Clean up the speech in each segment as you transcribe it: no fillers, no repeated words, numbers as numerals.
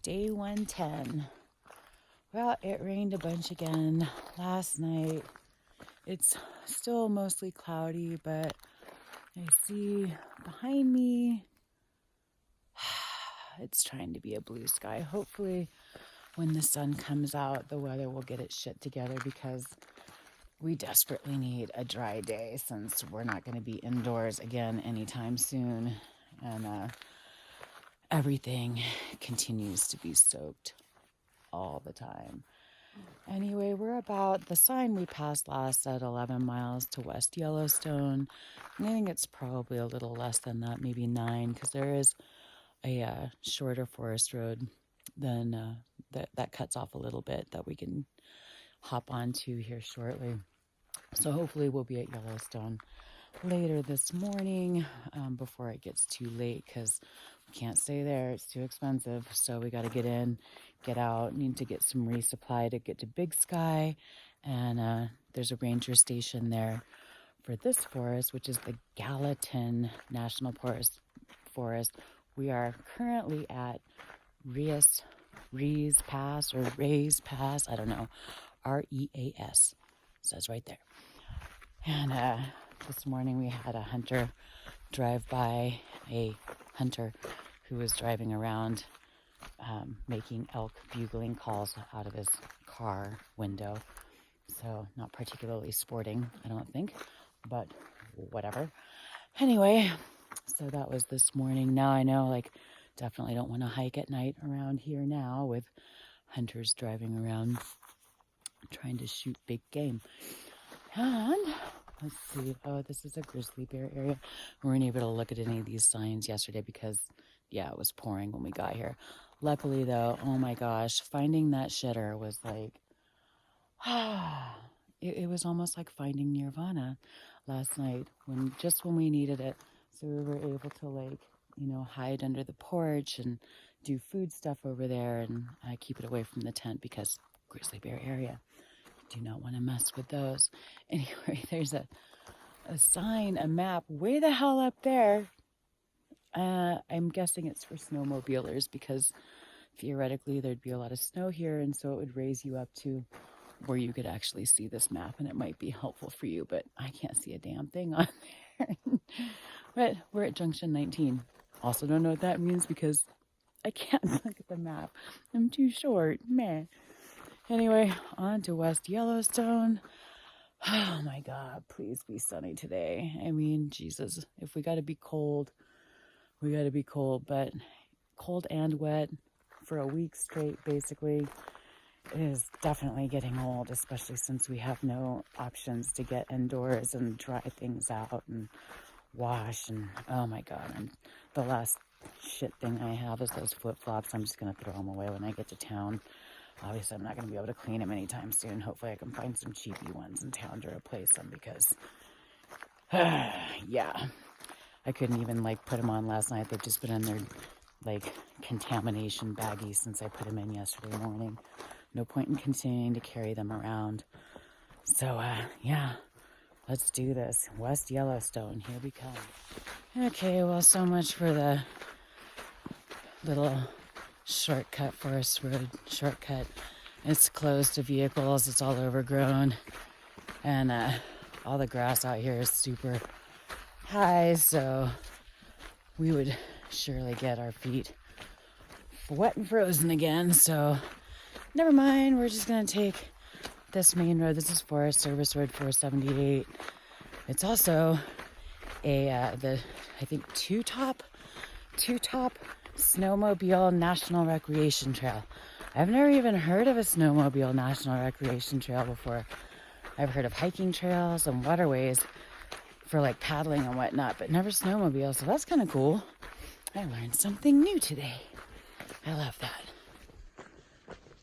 Day 110. Well, it rained a bunch again last night. It's still mostly cloudy, but I see behind me, it's trying to be a blue sky. Hopefully, when the sun comes out, the weather will get its shit together because we desperately need a dry day since we're not going to be indoors again anytime soon. And everything continues to be soaked all the time. Anyway, we're about, the sign we passed last said 11 miles to West Yellowstone. And I think it's probably a little less than that, maybe 9, because there is a shorter forest road than that cuts off a little bit that we can hop onto here shortly. So hopefully we'll be at Yellowstone later this morning before it gets too late, because we can't stay there. It's too expensive. So we got to get in, get out, need to get some resupply to get to Big Sky. And there's a ranger station there for this forest, which is the Gallatin National Forest. We are currently at Reas Pass or Rays Pass. I don't know. REAS. Says right there. And this morning we had a hunter drive by, a hunter who was driving around making elk bugling calls out of his car window. So not particularly sporting, I don't think, but whatever. Anyway, so that was this morning. Now I know, definitely don't want to hike at night around here now with hunters driving around trying to shoot big game. And let's see. Oh, this is a grizzly bear area. We weren't able to look at any of these signs yesterday because, it was pouring when we got here. Luckily, though, oh my gosh, finding that shitter was like, it was almost like finding nirvana last night when we needed it. So we were able to hide under the porch and do food stuff over there and keep it away from the tent because grizzly bear area. Do not want to mess with those. Anyway, there's a sign, a map way the hell up there. I'm guessing it's for snowmobilers because theoretically there'd be a lot of snow here, and so it would raise you up to where you could actually see this map, and it might be helpful for you, but I can't see a damn thing on there. But we're at Junction 19. Also don't know what that means because I can't look at the map. I'm too short, man. Anyway, on to West Yellowstone. Oh my God, please be sunny today. I mean, Jesus, if we got to be cold, we got to be cold, but cold and wet for a week straight, basically, is definitely getting old, especially since we have no options to get indoors and dry things out and wash. And oh my God, and the last shit thing I have is those flip-flops. I'm just going to throw them away when I get to town. Obviously, I'm not going to be able to clean them anytime soon. Hopefully, I can find some cheapy ones in town to replace them because, I couldn't even, put them on last night. They've just been in their, contamination baggies since I put them in yesterday morning. No point in continuing to carry them around. So, let's do this. West Yellowstone, here we come. Okay, well, so much for the little shortcut, forest road shortcut. It's closed to vehicles. It's all overgrown, and all the grass out here is super high, so we would surely get our feet wet and frozen again. So never mind, we're just gonna take this main road. This is Forest Service Road 478. It's also I think two top Snowmobile National Recreation Trail. I've never even heard of a Snowmobile National Recreation Trail before. I've heard of hiking trails and waterways for paddling and whatnot, but never snowmobile, so that's kind of cool. I learned something new today. I love that.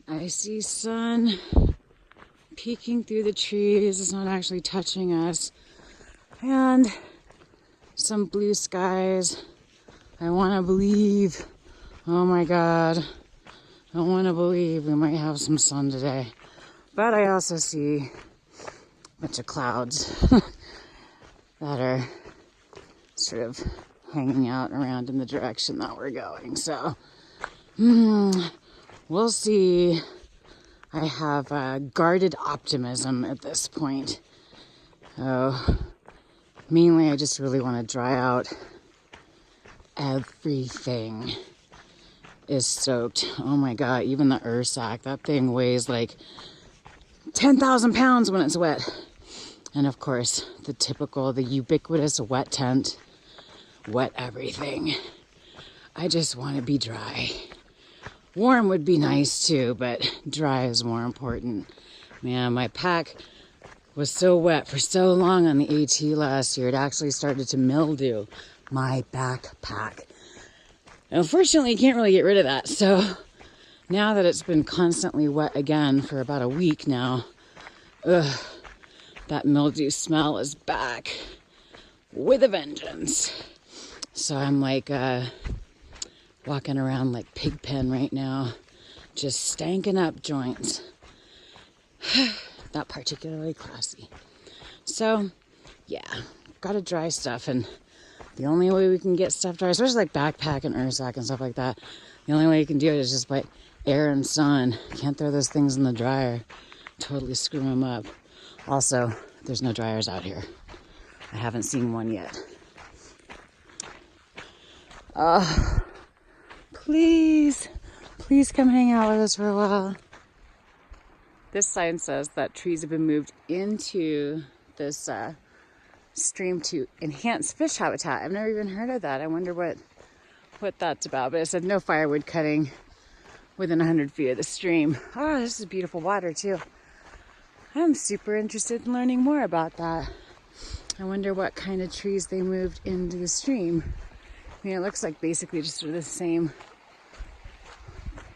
I see sun peeking through the trees. It's not actually touching us. And some blue skies. I want to believe, oh my God, I want to believe we might have some sun today. But I also see a bunch of clouds that are sort of hanging out around in the direction that we're going. So, We'll see. I have guarded optimism at this point. Oh, mainly I just really want to dry out. Everything is soaked. Oh my God, even the Ursack, that thing weighs like 10,000 pounds when it's wet. And of course, the ubiquitous wet tent, wet everything. I just want to be dry. Warm would be nice too, but dry is more important. Man, my pack was so wet for so long on the AT last year, it actually started to mildew my backpack. Unfortunately, you can't really get rid of that. So now that it's been constantly wet again for about a week now, that mildew smell is back with a vengeance. So I'm like walking around like Pigpen right now, just stanking up joints. Not particularly classy. So yeah, gotta dry stuff, and the only way we can get stuff dry, especially like backpack and Ursack and stuff like that, the only way you can do it is just by air and sun. Can't throw those things in the dryer. Totally screw them up. Also, there's no dryers out here. I haven't seen one yet. Please come hang out with us for a while. This sign says that trees have been moved into this stream to enhance fish habitat. I've never even heard of that. I wonder what that's about. But it said no firewood cutting within 100 feet of the stream. Oh, this is beautiful water too. I'm super interested in learning more about that. I wonder what kind of trees they moved into the stream. I mean, it looks like basically just sort of the same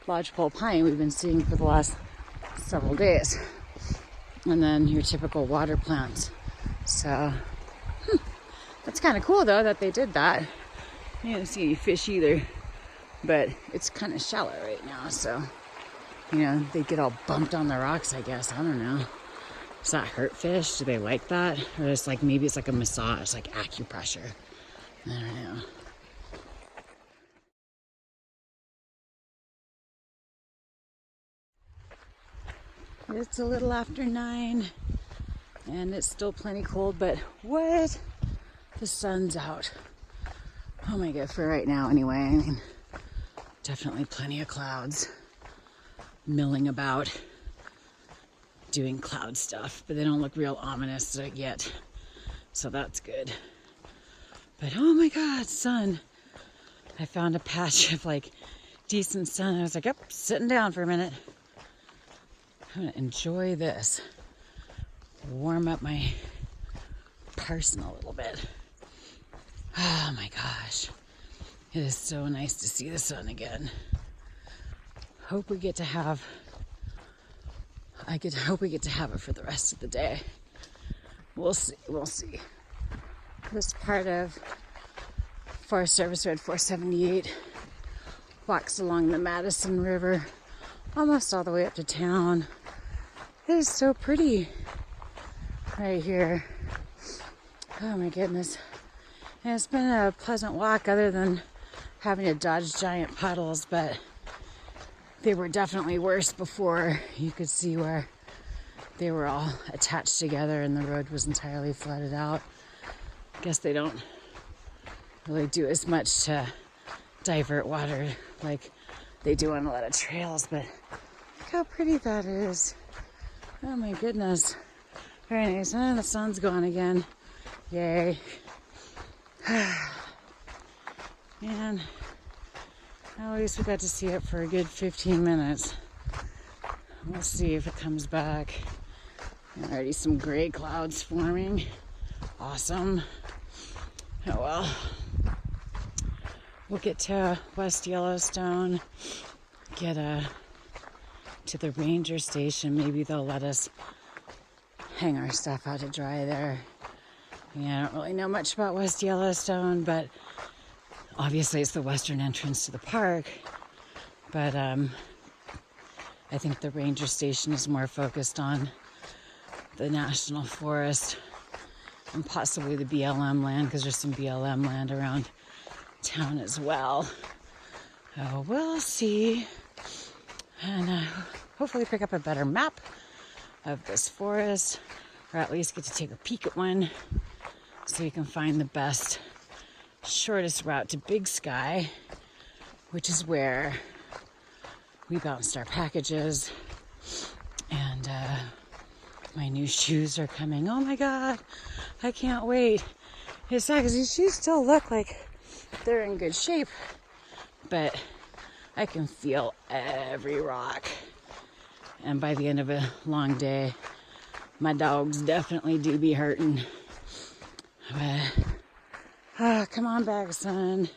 lodgepole pine we've been seeing for the last several days. And then your typical water plants. So, that's kind of cool though that they did that. I didn't see any fish either, but it's kind of shallow right now. So, they get all bumped on the rocks, I guess. I don't know. Does that hurt fish? Do they like that? Or it's like, maybe it's like a massage, like acupressure. I don't know. It's a little after 9 and it's still plenty cold, but what? The sun's out. Oh my God, for right now anyway. I mean, definitely plenty of clouds milling about, doing cloud stuff, but they don't look real ominous yet. So that's good. But oh my God, sun. I found a patch of like decent sun. I was like, yep, sitting down for a minute. I'm gonna enjoy this. Warm up my person a little bit. Oh my gosh. It is so nice to see the sun again. Hope we get to have it for the rest of the day. We'll see. This part of Forest Service Road 478 walks along the Madison River almost all the way up to town. It is so pretty right here. Oh my goodness. And it's been a pleasant walk other than having to dodge giant puddles, but they were definitely worse before. You could see where they were all attached together and the road was entirely flooded out. I guess they don't really do as much to divert water like they do on a lot of trails, but look how pretty that is. Oh my goodness. Very nice. And the sun's gone again. Yay. Man, at least we got to see it for a good 15 minutes. We'll see if it comes back. And already some gray clouds forming. Awesome. Oh well. We'll get to West Yellowstone, get to the ranger station. Maybe they'll let us hang our stuff out to dry there. Yeah, I don't really know much about West Yellowstone, but obviously it's the western entrance to the park. But I think the ranger station is more focused on the national forest and possibly the BLM land, because there's some BLM land around town as well. Oh, we'll see. and hopefully pick up a better map of this forest, or at least get to take a peek at one so you can find the best, shortest route to Big Sky, which is where we bounced our packages. And my new shoes are coming. Oh my God, I can't wait. It's sad because these shoes still look like they're in good shape, but I can feel every rock. And by the end of a long day, my dogs definitely do be hurting. But, come on back, son.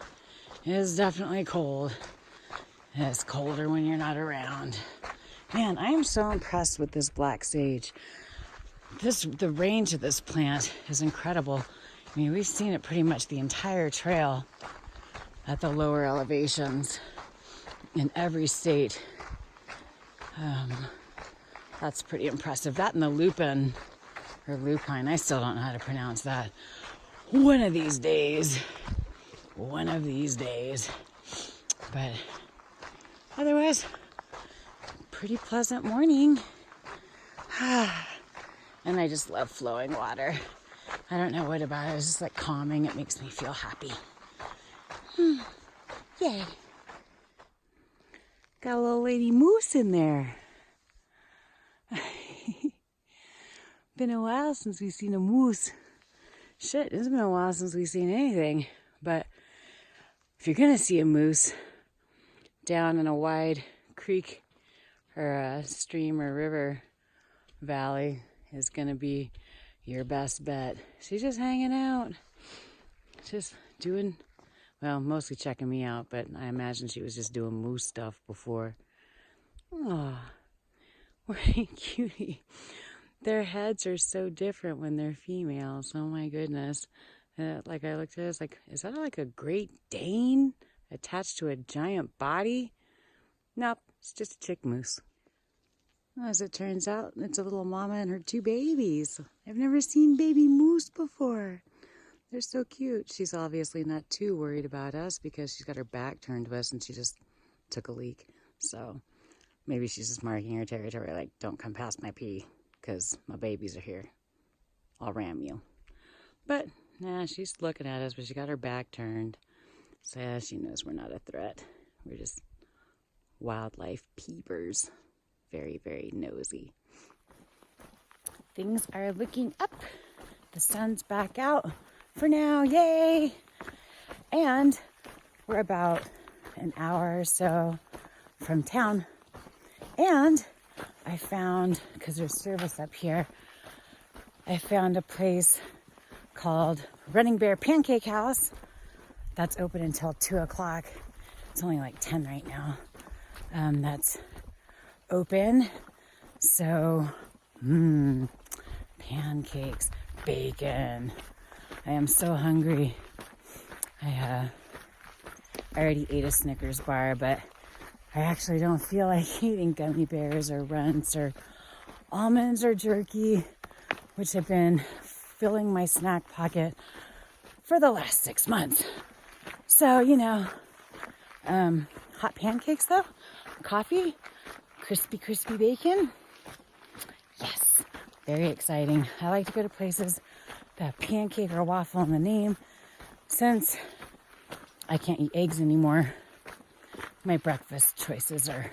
It is definitely cold. It's colder when you're not around. Man, I am so impressed with this black sage. The range of this plant is incredible. I mean, we've seen it pretty much the entire trail at the lower elevations in every state. That's pretty impressive. That and the lupin, or lupine, I still don't know how to pronounce that. One of these days. But otherwise, pretty pleasant morning. And I just love flowing water. I don't know what about it. It's just like calming. It makes me feel happy. Yay. Got a little lady moose in there. Been a while since we've seen a moose. Shit, it's been a while since we've seen anything. But if you're gonna see a moose down in a wide creek or a stream or river valley, is gonna be your best bet. She's just hanging out. Just doing, well, mostly checking me out, but I imagine she was just doing moose stuff before. Oh, what a cutie. Their heads are so different when they're females. Oh my goodness. Like I looked at it, I was like, is that like a Great Dane attached to a giant body? Nope, it's just a chick moose. As it turns out, it's a little mama and her two babies. I've never seen baby moose before. They're so cute. She's obviously not too worried about us because she's got her back turned to us and she just took a leak. So maybe she's just marking her territory, like, don't come past my pee because my babies are here. I'll ram you. But nah, she's looking at us, but she got her back turned. So yeah, she knows we're not a threat. We're just wildlife peepers. Very, very nosy. Things are looking up. The sun's back out for now. Yay! And we're about an hour or so from town. And I found, because there's service up here, I found a place called Running Bear Pancake House that's open until 2 o'clock. It's only like 10 right now. That's open. So, pancakes, bacon. I am so hungry. I already ate a Snickers bar, but I actually don't feel like eating gummy bears or runts or almonds or jerky, which have been filling my snack pocket for the last 6 months. So, you know, hot pancakes though, coffee, crispy bacon. Yes, very exciting. I like to go to places that have pancake or waffle in the name. Since I can't eat eggs anymore, my breakfast choices are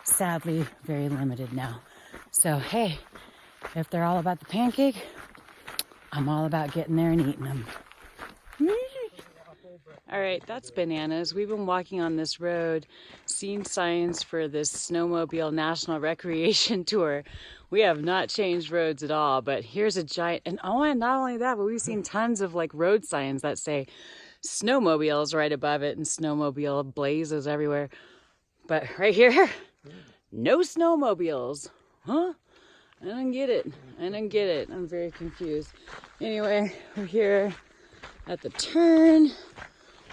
sadly very limited now. So, hey, if they're all about the pancake, I'm all about getting there and eating them. All right, that's bananas. We've been walking on this road, seen signs for this snowmobile national recreation tour. We have not changed roads at all, but here's a giant, and not only that, but we've seen tons of like road signs that say snowmobiles right above it and snowmobile blazes everywhere. But right here, no snowmobiles. Huh? I don't get it. I'm very confused. Anyway, we're here at the turn.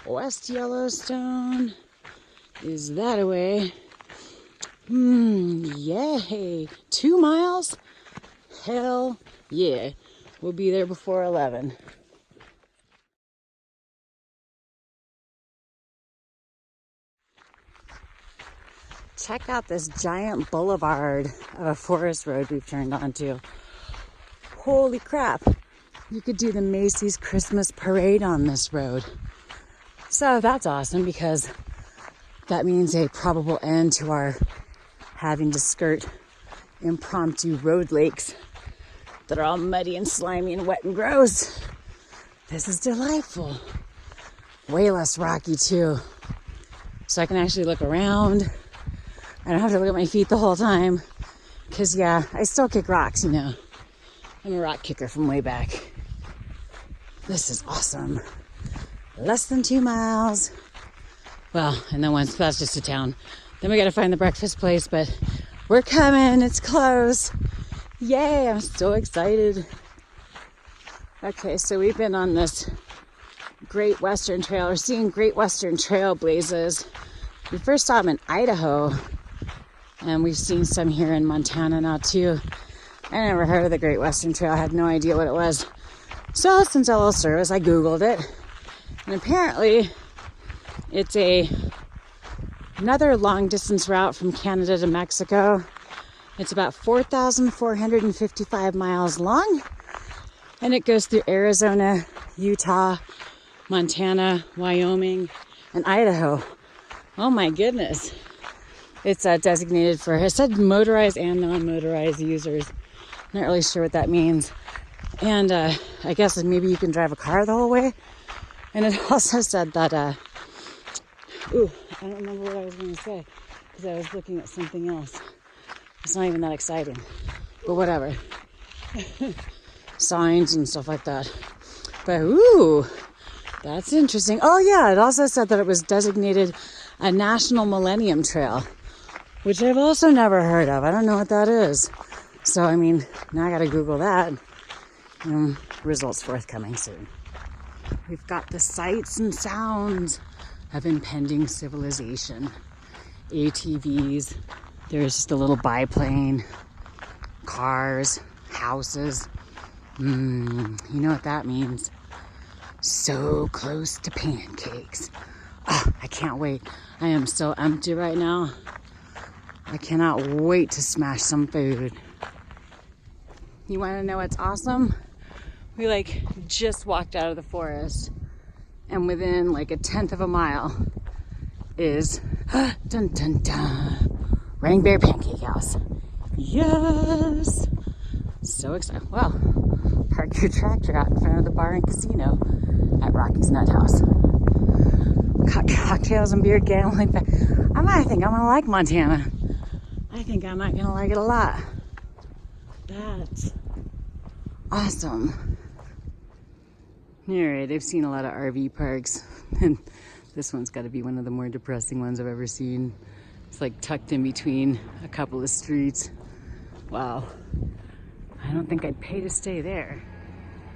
West Yellowstone is that away. Yay. 2 miles? Hell yeah. We'll be there before 11. check out this giant boulevard of a forest road we've turned onto. Holy crap. You could do the Macy's Christmas parade on this road. So that's awesome because that means a probable end to our having to skirt impromptu road lakes that are all muddy and slimy and wet and gross. This is delightful. Way less rocky too. So I can actually look around. I don't have to look at my feet the whole time. Because yeah, I still kick rocks, you know. I'm a rock kicker from way back. This is awesome. Less than 2 miles. Well, and then once that's just a town. Then we gotta find the breakfast place, but we're coming, it's close. Yay, I'm so excited. Okay, so we've been on this Great Western Trail, or seeing Great Western Trail blazes. We first saw them in Idaho, and we've seen some here in Montana now too. I never heard of the Great Western Trail, I had no idea what it was. So since a little service, I Googled it, and apparently it's another long distance route from Canada to Mexico. It's about 4,455 miles long, and it goes through Arizona, Utah, Montana, Wyoming, and Idaho. Oh my goodness. It's designated for, it said motorized and non-motorized users. Not really sure what that means. And I guess maybe you can drive a car the whole way. And it also said that, I don't remember what I was going to say because I was looking at something else. It's not even that exciting, but whatever. Signs and stuff like that. But ooh, that's interesting. Oh yeah, it also said that it was designated a National Millennium Trail, which I've also never heard of. I don't know what that is. So, I mean, now I gotta Google that. Results forthcoming soon. We've got the sights and sounds of impending civilization. ATVs, there's just a little biplane, cars, houses. You know what that means. So close to pancakes. Oh, I can't wait. I am so empty right now. I cannot wait to smash some food. You want to know what's awesome? We just walked out of the forest, and within a 1/10 of a mile is dun dun dun, Rain Bear Pancake House. Yes, so excited. Well, park your tractor out in front of the bar and casino at Rocky's Nut House. Cocktails and beer gambling. I think I'm gonna like Montana. I think I'm not gonna like it a lot. That's awesome. Alright, I've seen a lot of RV parks, and this one's got to be one of the more depressing ones I've ever seen. It's tucked in between a couple of streets. Wow. I don't think I'd pay to stay there.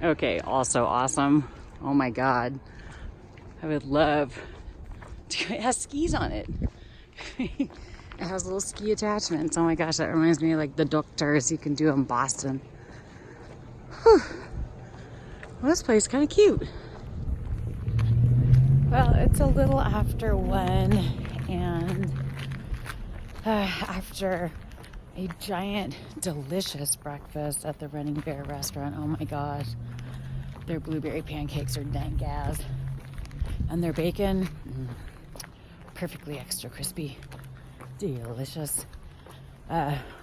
Okay, also awesome. Oh my god. I would love to. It has skis on it. It has little ski attachments. Oh my gosh, that reminds me of the doctors you can do in Boston. Whew. Well, this place is kind of cute. Well, it's a little after 1, and after a giant, delicious breakfast at the Running Bear restaurant. Oh my gosh. Their blueberry pancakes are dank gas. And their bacon, perfectly extra crispy. Delicious.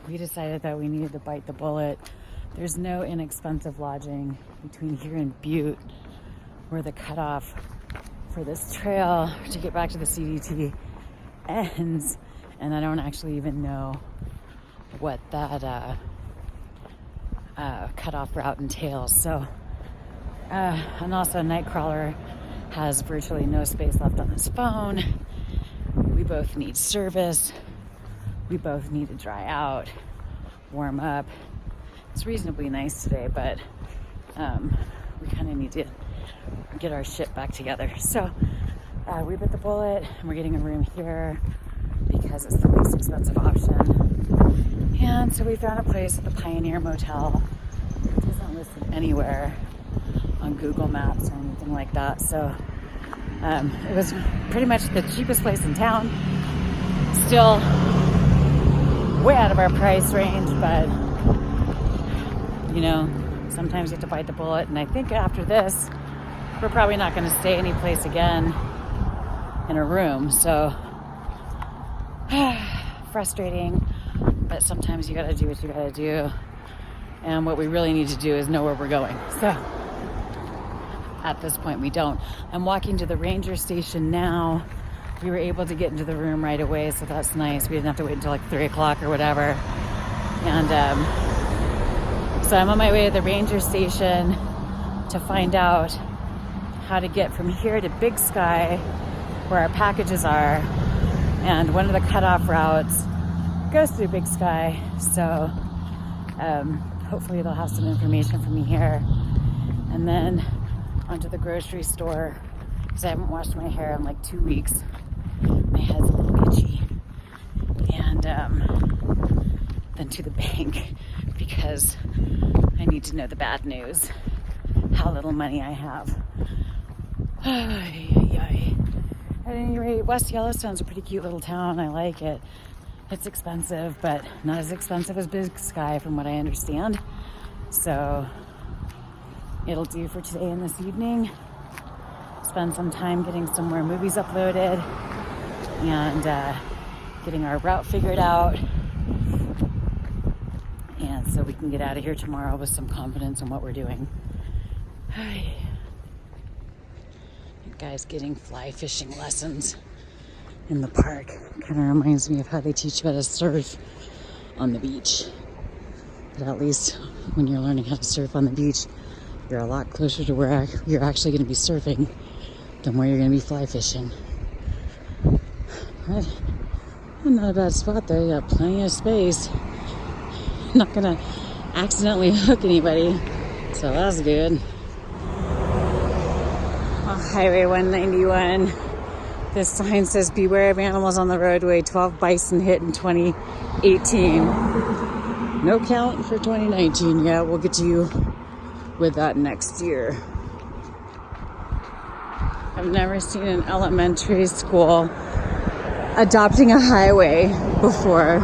We decided that we needed to bite the bullet. There's no inexpensive lodging between here and Butte, where the cutoff for this trail to get back to the CDT ends. And I don't actually even know what that cutoff route entails. So, and also Nightcrawler has virtually no space left on his phone. We both need service. We both need to dry out, warm up. It's reasonably nice today, but we kind of need to get our shit back together. So we bit the bullet, and we're getting a room here because it's the least expensive option. And so we found a place at the Pioneer Motel. It isn't listed anywhere on Google Maps or anything like that. So it was pretty much the cheapest place in town. Still way out of our price range, but you know, sometimes you have to bite the bullet. And I think after this, we're probably not going to stay any place again in a room. So frustrating, but sometimes you got to do what you got to do. And what we really need to do is know where we're going. So at this point, we don't. I'm walking to the ranger station now. We were able to get into the room right away, so that's nice. We didn't have to wait until like 3 o'clock or whatever. And so I'm on my way to the ranger station to find out how to get from here to Big Sky, where our packages are. And one of the cutoff routes goes through Big Sky. So hopefully they'll have some information for me here. And then onto the grocery store, because I haven't washed my hair in like 2 weeks. My head's a little itchy. And then to the bank, because I need to know the bad news, how little money I have. At any rate, West Yellowstone's a pretty cute little town. I like it. It's expensive, but not as expensive as Big Sky from what I understand. So it'll do for today and this evening. Spend some time getting some more movies uploaded and getting our route figured out. And so we can get out of here tomorrow with some confidence in what we're doing. Guys getting fly fishing lessons in the park. Kind of reminds me of how they teach you how to surf on the beach. But at least when you're learning how to surf on the beach, you're a lot closer to where you're actually going to be surfing than where you're going to be fly fishing. But not a bad spot though. You got plenty of space. Not going to accidentally hook anybody, so that's good. Highway 191. This sign says, beware of animals on the roadway. 12 bison hit in 2018. No count for 2019. Yeah, we'll get to you with that next year. I've never seen an elementary school adopting a highway before.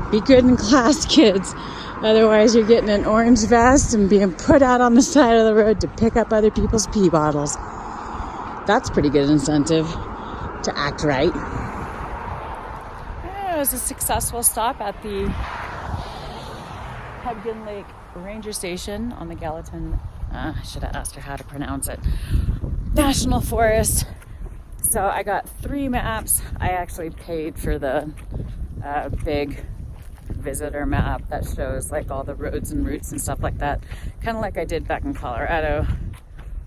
Be good in class, kids. Otherwise, you're getting an orange vest and being put out on the side of the road to pick up other people's pee bottles. That's pretty good incentive to act right. It was a successful stop at the Hugden Lake Ranger Station on the Gallatin, I should have asked her how to pronounce it, National Forest. So I got 3 maps. I actually paid for the big visitor map that shows like all the roads and routes and stuff like that, kind of like I did back in Colorado,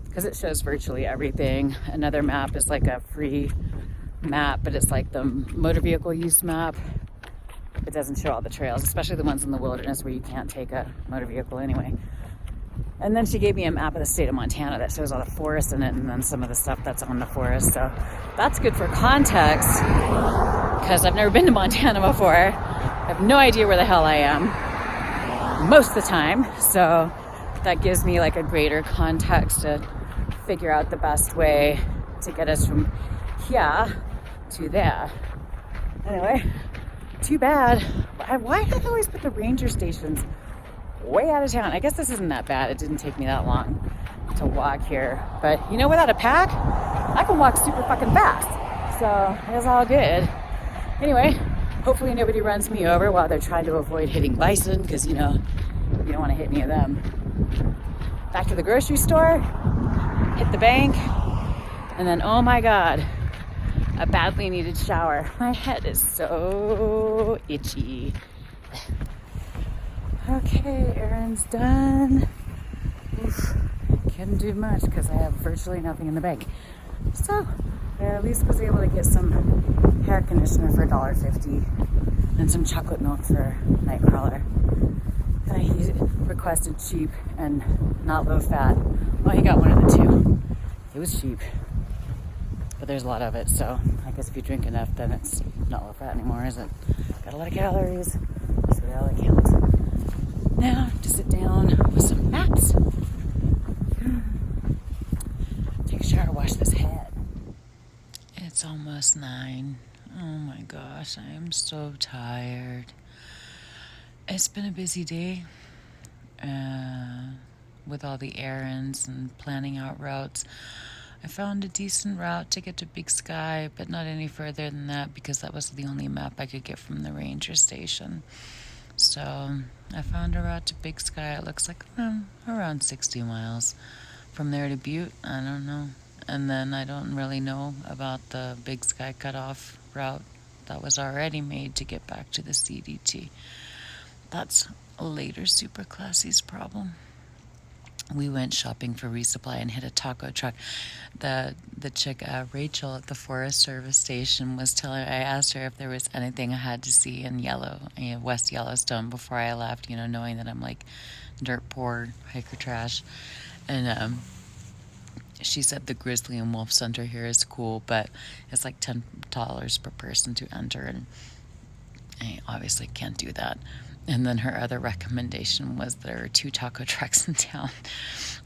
because it shows virtually everything. Another map is like a free map, but it's like the motor vehicle use map. It doesn't show all the trails, especially the ones in the wilderness where you can't take a motor vehicle anyway. And then she gave me a map of the state of Montana that shows all the forests in it, and then some of the stuff that's on the forest. So that's good for context, because I've never been to Montana before. I have no idea where the hell I am most of the time. So that gives me like a greater context to figure out the best way to get us from here to there. Anyway, too bad. Why do I always put the ranger stations way out of town? I guess this isn't that bad. It didn't take me that long to walk here. But you know, without a pack, I can walk super fucking fast. So it's all good. Anyway, hopefully nobody runs me over while they're trying to avoid hitting bison, because you know, you don't want to hit any of them. Back to the grocery store, hit the bank, and then oh my god, a badly needed shower. My head is so itchy. Okay, errands done. Oof, couldn't do much because I have virtually nothing in the bank. So I at least was able to get some hair conditioner for $1.50 and some chocolate milk for Nightcrawler. And he requested cheap and not low fat. Well, he got one of the two. It was cheap, but there's a lot of it, so I guess if you drink enough, then it's not low fat anymore, is it? Got a lot of calories, so they all count. Now to sit down with some maps, take a shower, wash this head. It's almost 9. Oh my gosh, I am so tired. It's been a busy day with all the errands and planning out routes. I found a decent route to get to Big Sky, but not any further than that because that was the only map I could get from the ranger station. So I found a route to Big Sky. It looks like around 60 miles. From there to Butte, I don't know. And then I don't really know about the Big Sky cutoff route that was already made to get back to the CDT. That's a later SuperClassy's problem. We went shopping for resupply and hit a taco truck. The chick Rachel at the Forest Service station was telling. I asked her if there was anything I had to see in West Yellowstone before I left. Knowing that I'm like dirt poor hiker trash, and she said the Grizzly and Wolf Center here is cool, but it's like $10 per person to enter, and I obviously can't do that. And then her other recommendation was there are 2 taco trucks in town.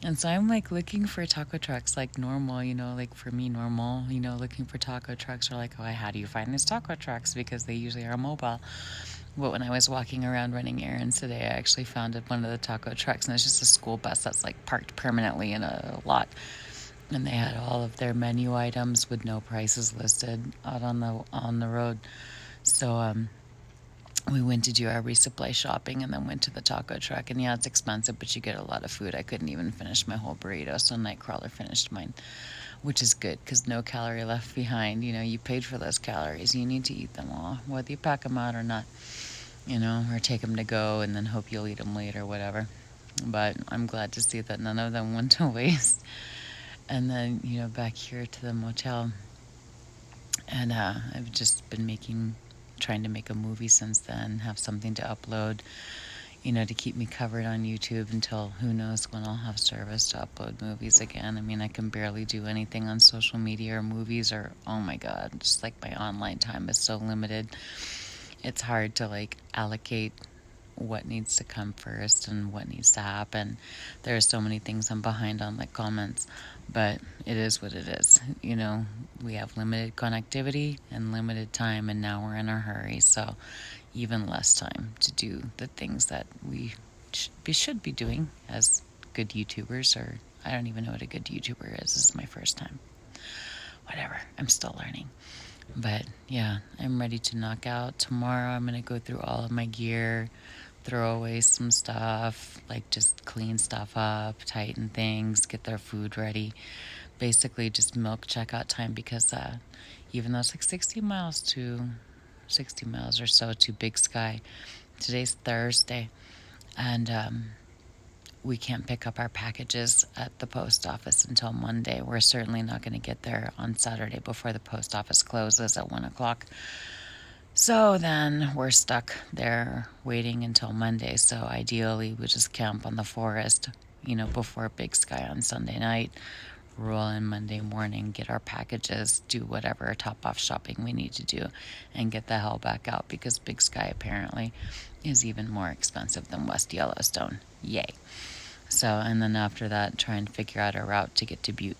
And so I'm like looking for taco trucks like normal, like for me normal, looking for taco trucks are like, oh, how do you find these taco trucks? Because they usually are mobile. But when I was walking around running errands today, I actually found one of the taco trucks, and it's just a school bus that's like parked permanently in a lot. And they had all of their menu items with no prices listed out on the road. So we went to do our resupply shopping and then went to the taco truck. And yeah, it's expensive, but you get a lot of food. I couldn't even finish my whole burrito, so Nightcrawler finished mine, which is good because no calorie left behind. You paid for those calories. You need to eat them all, whether you pack them out or not, or take them to go and then hope you'll eat them later, whatever. But I'm glad to see that none of them went to waste. And then, back here to the motel. And I've just been trying to make a movie since then, have something to upload, to keep me covered on YouTube until who knows when I'll have service to upload movies again. I mean, I can barely do anything on social media or movies or, oh my God, just like my online time is so limited. It's hard to like allocate what needs to come first and what needs to happen. There are so many things I'm behind on, like comments, but it is what it is. We have limited connectivity and limited time, and now we're in a hurry, so even less time to do the things that we should be doing as good YouTubers, or I don't even know what a good YouTuber is. This is my first time. Whatever, I'm still learning. But yeah, I'm ready to knock out. Tomorrow I'm going to go through all of my gear, throw away some stuff, like just clean stuff up, tighten things, get their food ready. Basically just milk checkout time because even though it's like 60 miles or so to Big Sky, today's Thursday, and we can't pick up our packages at the post office until Monday. We're certainly not going to get there on Saturday before the post office closes at 1 o'clock. So then we're stuck there waiting until Monday. So ideally, we just camp on the forest, before Big Sky on Sunday night, roll in Monday morning, get our packages, do whatever top-off shopping we need to do, and get the hell back out because Big Sky apparently is even more expensive than West Yellowstone. Yay. So, and then after that, try and figure out a route to get to Butte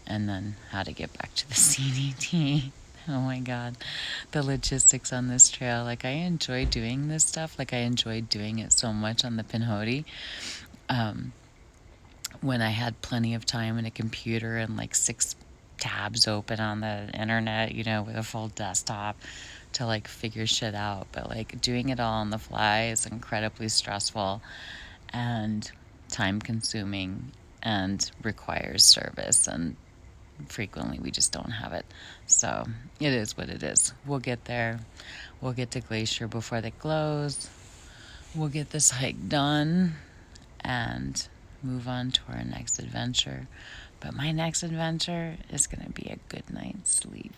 and then how to get back to the CDT. Oh my God, the logistics on this trail. Like, I enjoy doing this stuff. Like, I enjoyed doing it so much on the Pinhoti. When I had plenty of time and a computer and like 6 tabs open on the internet, with a full desktop to like figure shit out. But like doing it all on the fly is incredibly stressful and time consuming and requires service, and frequently we just don't have it. So it is what it is. We'll get there. We'll get to Glacier before they close. We'll get this hike done and move on to our next adventure. But my next adventure is going to be a good night's sleep.